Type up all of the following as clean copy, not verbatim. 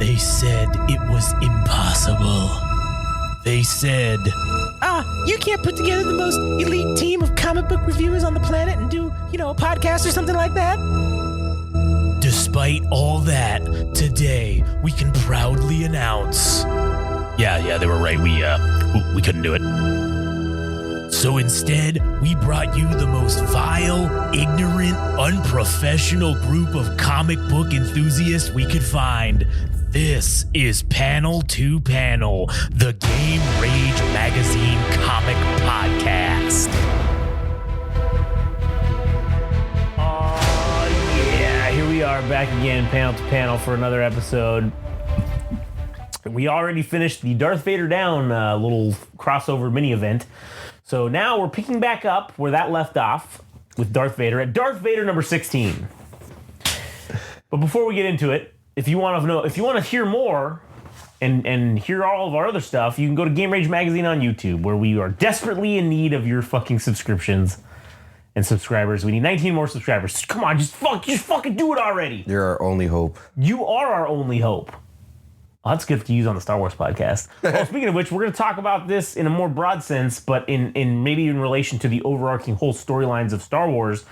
They said it was impossible. They said, you can't put together the most elite team of comic book reviewers on the planet and do, a podcast or something like that? Despite all that, today we can proudly announce... Yeah, they were right. We couldn't do it. So instead, we brought you the most vile, ignorant, unprofessional group of comic book enthusiasts we could find. This is Panel to Panel, the Game Rage Magazine comic podcast. Here we are back again, panel to panel, for another episode. We already finished the Darth Vader Down little crossover mini event. So now we're picking back up where that left off with Darth Vader at Darth Vader number 16. But before we get into it, if you want to hear more and hear all of our other stuff, you can go to Game Rage Magazine on YouTube, where we are desperately in need of your fucking subscriptions and subscribers. We need 19 more subscribers. Come on, just fucking do it already. You're our only hope. You are our only hope. Oh, that's good to use on the Star Wars podcast. Well, speaking of which, we're going to talk about this in a more broad sense, but in maybe in relation to the overarching whole storylines of Star Wars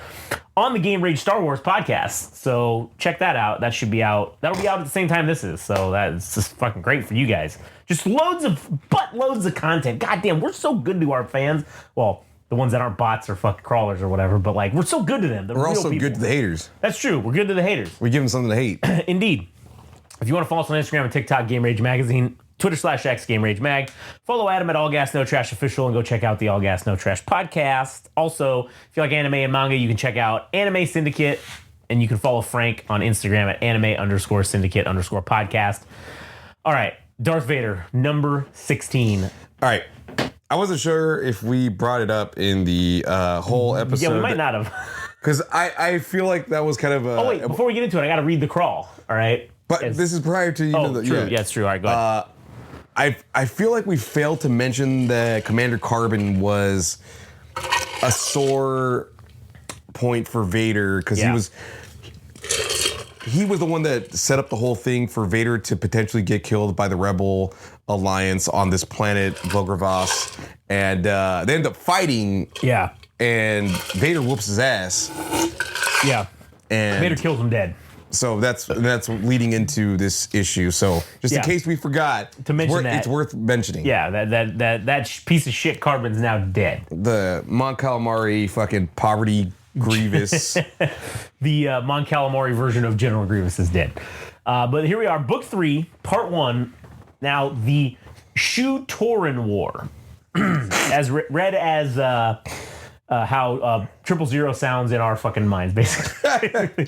on the Game Rage Star Wars podcast. So check that out. That should be out. That'll be out at the same time this is. So that's just fucking great for you guys. Just loads of content. Goddamn, we're so good to our fans. Well, the ones that aren't bots or fucking crawlers or whatever, but like we're so good to them. We're also good to the haters. That's true. We're good to the haters. We give them something to hate. Indeed. If you want to follow us on Instagram and TikTok, Game Rage Magazine, Twitter/X Game Rage Mag. Follow Adam at All Gas No Trash Official and go check out the All Gas No Trash podcast. Also, if you like anime and manga, you can check out Anime Syndicate, and you can follow Frank on Instagram at anime_syndicate_podcast. All right, Darth Vader, number 16. All right. I wasn't sure if we brought it up in the whole episode. Yeah, we might not have. Because I feel like that was kind of a... Oh, wait, before we get into it, I got to read the crawl, all right? But this is prior to... true. Yeah, it's true. All right, go ahead. I feel like we failed to mention that Commander Carbon was a sore point for Vader, because he was the one that set up the whole thing for Vader to potentially get killed by the Rebel Alliance on this planet, Vogravas. And they end up fighting. Yeah. And Vader whoops his ass. Yeah. And Vader kills him dead. So that's leading into this issue. So just in case we forgot to mention it's worth mentioning. Yeah, that piece of shit Carbon's now dead. The Mon Calamari fucking poverty Grievous. The Mon Calamari version of General Grievous is dead. But here we are, Book 3, Part 1. Now, the Shu Torin War, as read as how 000 sounds in our fucking minds, basically.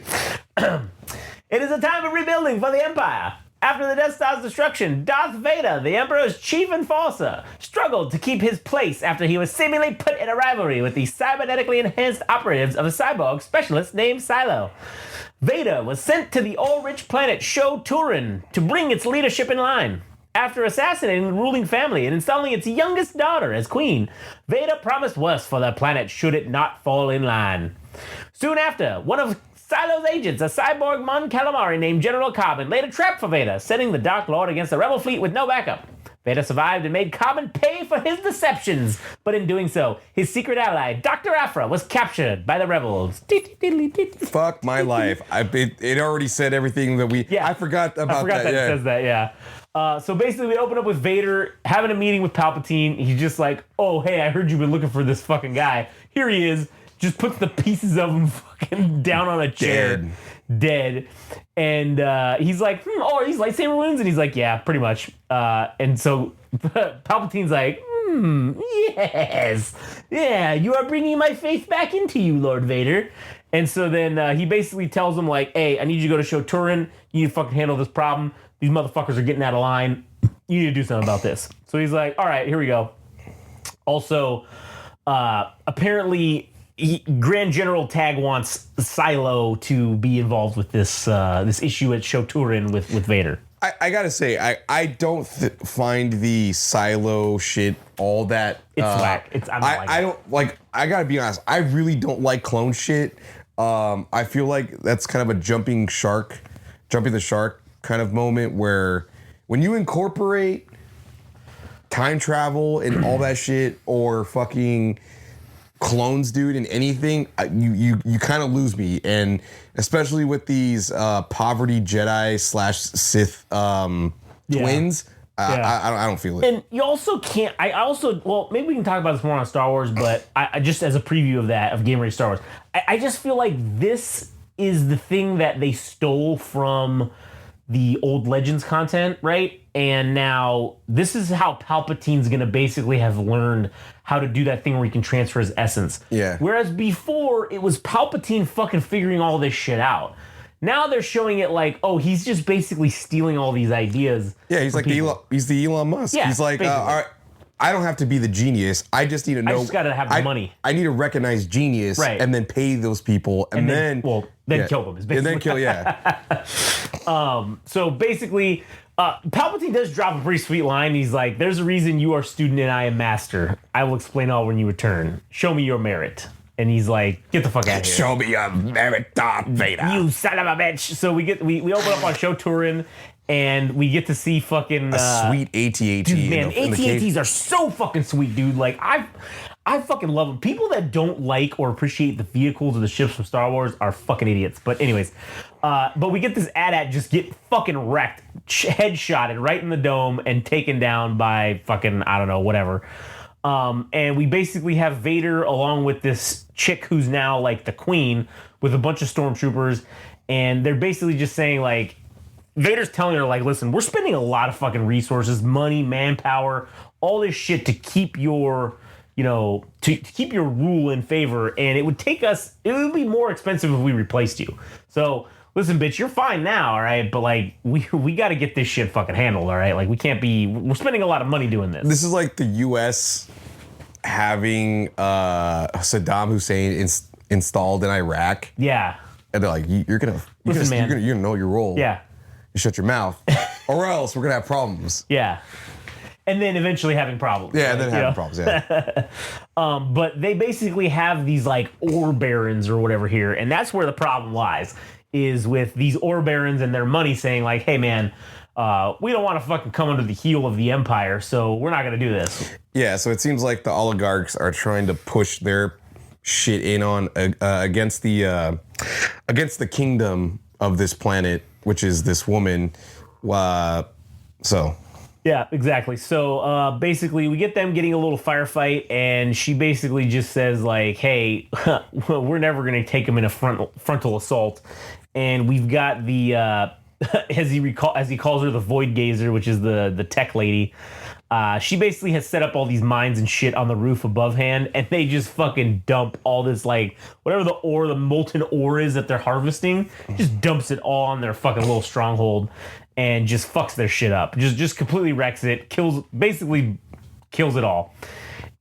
It is a time of rebuilding for the Empire. After the Death Star's destruction, Darth Vader, the Emperor's chief enforcer, struggled to keep his place after he was seemingly put in a rivalry with the cybernetically enhanced operatives of a cyborg specialist named Silo. Vader was sent to the all-rich planet Shu Torin to bring its leadership in line. After assassinating the ruling family and installing its youngest daughter as queen, Vader promised worse for the planet should it not fall in line. Soon after, one of Silo's agents, a cyborg Mon Calamari named General Carbon, laid a trap for Vader, setting the Dark Lord against the rebel fleet with no backup. Vader survived and made Carbon pay for his deceptions, but in doing so, his secret ally, Dr. Aphra, was captured by the rebels. Fuck my life. It already said everything that we... Yeah. I forgot that. It says that, yeah. So basically, we open up with Vader having a meeting with Palpatine. He's just like, oh, hey, I heard you've been looking for this fucking guy. Here he is. Just puts the pieces of him fucking down on a chair. Dead. And he's like, are these lightsaber wounds? And he's like, yeah, pretty much. And so Palpatine's like, yes. Yeah, you are bringing my faith back into you, Lord Vader. And so then he basically tells him, like, hey, I need you to go to Shu Torin. You need to fucking handle this problem. These motherfuckers are getting out of line. You need to do something about this. So he's like, all right, here we go. Also, apparently... Grand General Tag wants Silo to be involved with this this issue at Shu Torin with Vader. I gotta say, I don't find the Silo shit all that. It's whack. I don't like. I gotta be honest. I really don't like clone shit. I feel like that's kind of a jumping the shark kind of moment where when you incorporate time travel and all that shit, or fucking clones, dude, in anything, you kind of lose me. And especially with these poverty Jedi / Sith twins, I don't feel it. And you also can't. Well, maybe we can talk about this more on Star Wars, but I just as a preview of that of Game Ready Star Wars, I just feel like this is the thing that they stole from the old Legends content, right? And now this is how Palpatine's gonna basically have learned how to do that thing where he can transfer his essence. Yeah. Whereas before it was Palpatine fucking figuring all this shit out. Now they're showing it like, oh, he's just basically stealing all these ideas. Yeah, he's like he's the Elon Musk. Yeah, he's like, all right, I don't have to be the genius. I just need to know. I just gotta have the money. I need to recognize genius, right, and then pay those people, and then kill them. Is basically and then kill, yeah. So basically, Palpatine does drop a pretty sweet line. He's like, "There's a reason you are student and I am master. I will explain all when you return. Show me your merit." And he's like, "Get the fuck out of here. Show me your merit, Darth Vader. You son of a bitch." So we open up on Show Turin, and we get to see fucking sweet AT-AT. Dude, man, AT-ATs are so fucking sweet, dude. Like I fucking love them. People that don't like or appreciate the vehicles or the ships from Star Wars are fucking idiots. But anyways, but we get this AT-AT just get fucking wrecked, headshotted right in the dome and taken down by fucking, I don't know, whatever. And we basically have Vader along with this chick who's now like the queen with a bunch of stormtroopers, and they're basically just saying like, Vader's telling her like, listen, we're spending a lot of fucking resources, money, manpower, all this shit to keep your, to keep your rule in favor, and it would be more expensive if we replaced you. So listen, bitch, you're fine now, all right? But like, we got to get this shit fucking handled, all right? Like, we're spending a lot of money doing this. This is like the U.S. having Saddam Hussein installed in Iraq. Yeah. And they're like, you're gonna know your role. Yeah. You shut your mouth, or else we're gonna have problems. Yeah. And then eventually having problems. Yeah, and then having problems, yeah. But they basically have these like ore barons or whatever here, and that's where the problem lies, is with these ore barons and their money saying like, hey man, we don't want to fucking come under the heel of the empire, so we're not gonna do this. Yeah, so it seems like the oligarchs are trying to push their shit in on against the kingdom of this planet, which is this woman. Yeah, exactly. So basically, we get them getting a little firefight, and she basically just says like, "Hey, we're never going to take them in a frontal assault." And we've got the as he calls her, the Void Gazer, which is the tech lady. She basically has set up all these mines and shit on the roof above hand, and they just fucking dump all this like whatever the molten ore is that they're harvesting, just dumps it all on their fucking little stronghold. And just fucks their shit up. Just completely wrecks it. Basically kills it all.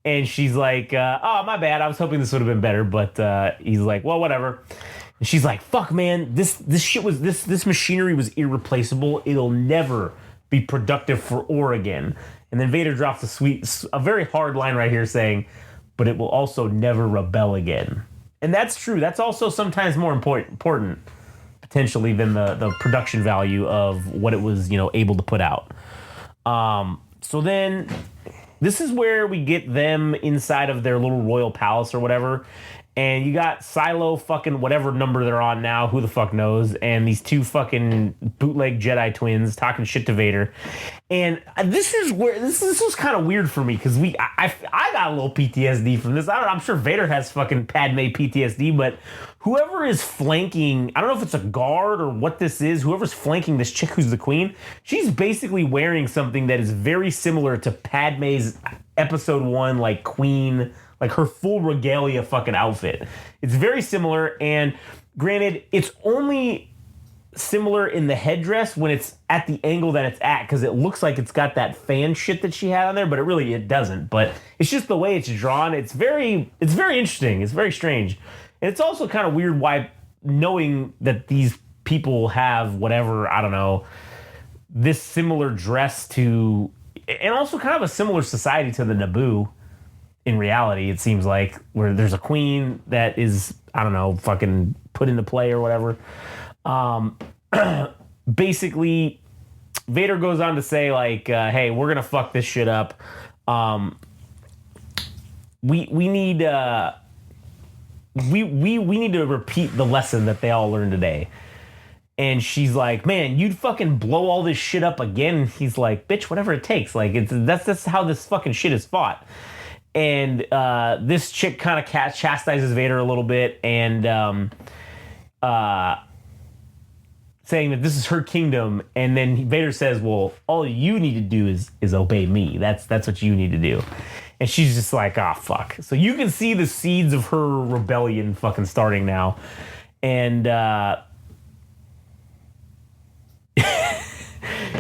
And she's like, oh, my bad. I was hoping this would have been better. But he's like, well, whatever. And she's like, fuck, man. This machinery was irreplaceable. It'll never be productive for ore again. And then Vader drops a very hard line right here saying, but it will also never rebel again. And that's true. That's also sometimes more important potentially than the production value of what it was, able to put out. So then this is where we get them inside of their little royal palace or whatever. And you got Silo fucking whatever number they're on now, who the fuck knows, and these two fucking bootleg Jedi twins talking shit to Vader. And this is where this was kind of weird for me because I got a little PTSD from this. I'm sure Vader has fucking Padme PTSD, but whoever is flanking, I don't know if it's a guard or what this is, whoever's flanking this chick who's the queen, she's basically wearing something that is very similar to Padme's episode 1 like queen, like her full regalia fucking outfit. It's very similar, and granted, it's only similar in the headdress when it's at the angle that it's at, because it looks like it's got that fan shit that she had on there, but it doesn't. But it's just the way it's drawn. It's very interesting. It's very strange. And it's also kind of weird why, knowing that these people have whatever, I don't know, this similar dress to, and also kind of a similar society to the Naboo. In reality, it seems like, where there's a queen that is, I don't know, fucking put into play or whatever. basically, Vader goes on to say, like, hey, we're going to fuck this shit up. We need... We need to repeat the lesson that they all learned today. And she's like, man, you'd fucking blow all this shit up again. He's like, bitch, whatever it takes. Like, that's how this fucking shit is fought. And this chick kind of chastises Vader a little bit and saying that this is her kingdom. And then Vader says, well, all you need to do is obey me. That's what you need to do. And she's just like, ah, fuck. So you can see the seeds of her rebellion fucking starting now. And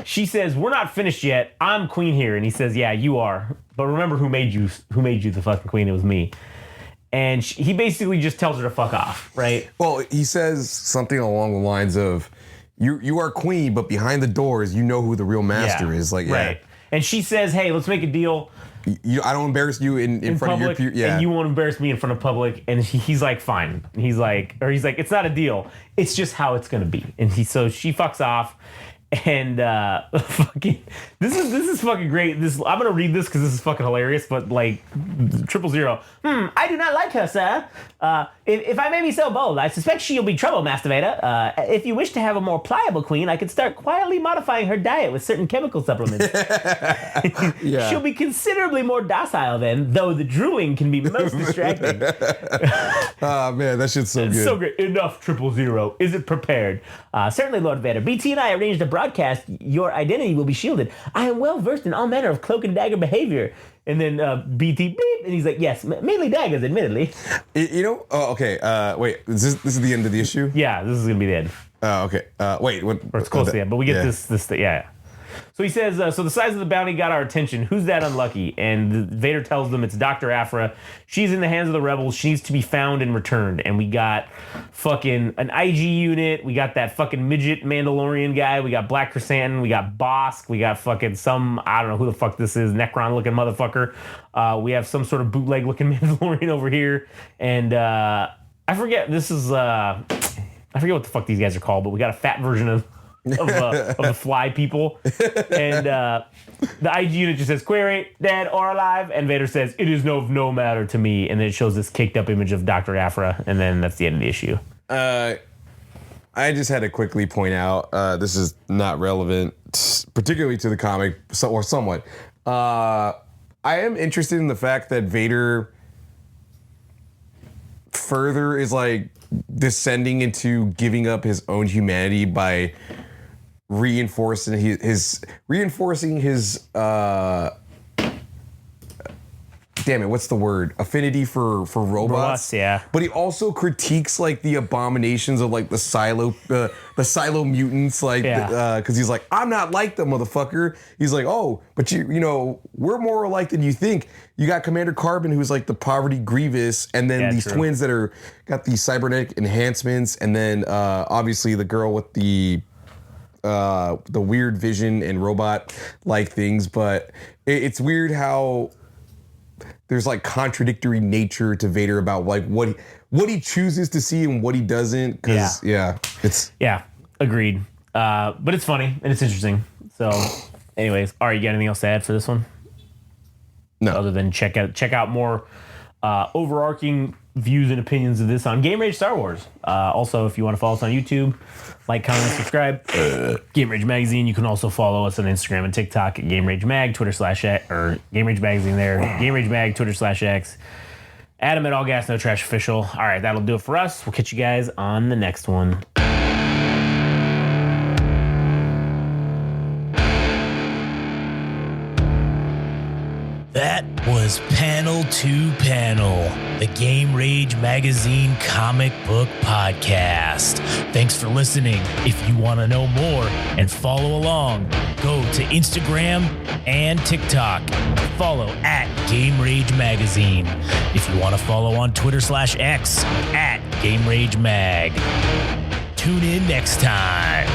she says, we're not finished yet. I'm queen here. And he says, yeah, you are. But remember who made you the fucking queen? It was me. And he basically just tells her to fuck off, right? Well, he says something along the lines of, you are queen, but behind the doors, you know who the real master is. Like, yeah. Right. And she says, hey, let's make a deal. I don't embarrass you in front public, of your peers. Yeah. And you won't embarrass me in front of public. And he's like, fine. He's like, it's not a deal. It's just how it's going to be. And so she fucks off. And fucking, this is fucking great. I'm gonna read this because this is fucking hilarious. But like, 000. I do not like her, sir. If I may be so bold, I suspect she'll be trouble, Master Vader. If you wish to have a more pliable queen, I could start quietly modifying her diet with certain chemical supplements. Yeah. She'll be considerably more docile then, though the drooling can be most distracting. Oh man, that shit's so good. So great. Enough, 000. Is it prepared? Certainly, Lord Vader. BT and I arranged a broadcast. Your identity will be shielded. I am well versed in all manner of cloak and dagger behavior. And then BT beep, and he's like, yes, mainly daggers, admittedly. You know? Oh, okay. Wait, this is the end of the issue? Yeah, this is gonna be the end. Oh, okay. Wait, what? Or it's close to the end, but we get this. Yeah. So he says, so the size of the bounty got our attention. Who's that unlucky? And Vader tells them it's Dr. Aphra. She's in the hands of the rebels. She needs to be found and returned. And we got fucking an IG unit. We got that fucking midget Mandalorian guy. We got Black Chrysanthemum. We got Bosk. We got fucking I don't know who the fuck this is, Necron looking motherfucker. We have some sort of bootleg looking Mandalorian over here. And I forget, this is, I forget what the fuck these guys are called, but we got a fat version of the fly people. And the IG unit just says, query, dead or alive. And Vader says, it is of no matter to me. And then it shows this caked up image of Dr. Aphra. And then that's the end of the issue. I just had to quickly point out, this is not relevant, particularly to the comic, or somewhat. I am interested in the fact that Vader further is like descending into giving up his own humanity by reinforcing his damn it, what's the word? Affinity for robots. Yeah. But he also critiques like the abominations of like the silo mutants, like because he's like, I'm not like them, motherfucker. He's like, oh, but you know, we're more alike than you think. You got Commander Carbon, who's like the poverty Grievous, and then these twins that are got these cybernetic enhancements, and then obviously the girl with the weird vision and robot like things. But it's weird how there's like contradictory nature to Vader about like what he chooses to see and what he doesn't. Because agreed. But it's funny and it's interesting. So, anyways, all right, you got anything else to add for this one? No. Other than check out more overarching views and opinions of this on Game Rage Star Wars. Also, if you want to follow us on YouTube, like, comment, subscribe. Game Rage Magazine. You can also follow us on Instagram and TikTok at Game Rage Mag, Twitter / or Game Rage Magazine there. Game Rage Mag, Twitter /X. Adam at All Gas No Trash Official. All right, that'll do it for us. We'll catch you guys on the next one. That was Panel to Panel, the Game Rage Magazine comic book podcast. Thanks for listening. If you want to know more and follow along, go to Instagram and TikTok. Follow at Game Rage Magazine. If you want to follow on Twitter /X at Game Rage Mag. Tune in next time.